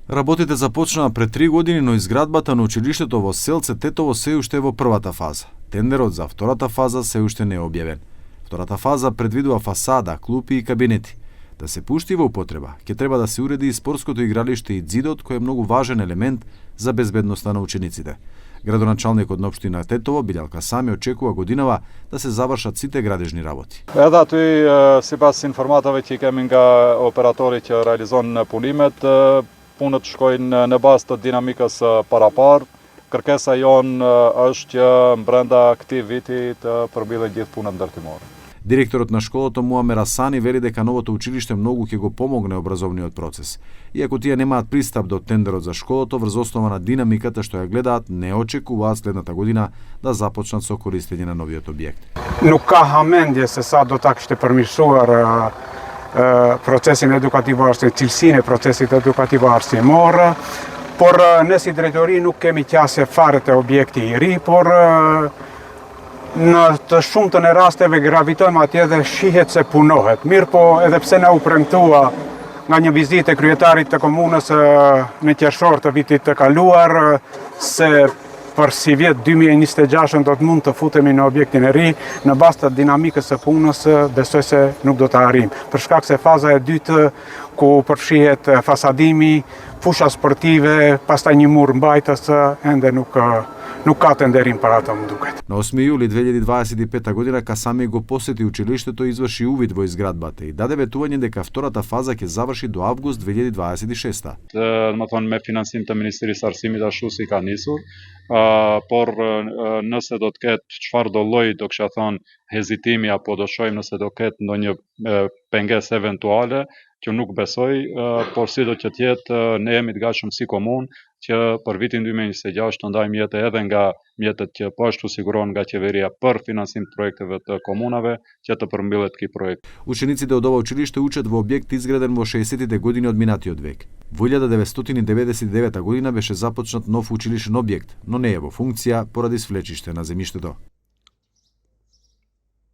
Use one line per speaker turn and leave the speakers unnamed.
Работите започнаа пред 3 години, но изградбата на училиштето во селце Тетово се уште е во првата фаза. Тендерот за втората фаза се уште не е објавен. Втората фаза предвидува фасада, клупи и кабинети. Да се пушти во употреба, ќе треба да се уреди и спортското игралиште и ѕидот, кој е многу важен елемент за безбедноста на учениците. Градоначалникот на општина Тетово, Билјан Касами, очекува годинава да се завршат сите градежни работи.
Edhe aty sipas informatorëve që kemi nga operatori që realizon punimet, punët shkojnë në bazë të dinamikës parapar. Kërkesa jonë është që brenda këtij viti të përmbyllen gjithë punët ndërtimore.
Директорот на школата Муамер Асани вели дека новото училиште многу ќе го помогне образовниот процес. Иако тие немаат пристап до тендерот за школото, врз основа на динамиката што ја гледаат, не очекуваат следната година да започнат со користење на новиот објект.
Nuk ka hamendje se sa do ta kishte përmirësuar procesin edukativ arsimor, cilësinë e procesit edukativ arsimor, por ne si drejtori nuk kemi qasje fare te objekti i ri, por në të shumtën e rasteve gravitojmë atje dhe shihet se punohet. Mirë po edhe pse na u premtua nga një vizitë e kryetarit të komunës në qershor të vitit të kaluar se për si vjet 2026 do të mund të futemi në objektin e ri, në bazë të dinamikës së punës besoj se nuk do të arrijmë. Për shkak se faza e dytë ku përfshihet fasadimi, fusha sportive, pastaj një mur mbajtës, ende nuk ka тендерим për ato, më duket.
На 8 јули 2025 година Касами го посети училиштето и изврши увид во изградбата и даде ветување дека втората фаза ќе заврши до август 2026.
Më thonë me finansim të Ministrisë Arsimit ashtu si ka nisur, por nëse do të ketë çfarë do lloji, do kisha thonë hezitimi apo do shohim nëse do ketë ndonjë pengesë eventuale, që nuk besoj, por sido që të jetë ne jemi të gatshëm si komunë që për vitin 2026 të ndajmë jetë edhe nga mjetet që po ashtu sigurohen nga qeveria për financim të projekteve të komunave që të përmbyllet ky projekt.
Учениците од ова училиште учат во објект изграден во 60-тите години од минатиот век. Во 1999 година беше започнат нов училишен објект, но не е во функција поради свлечиште на земјиштето.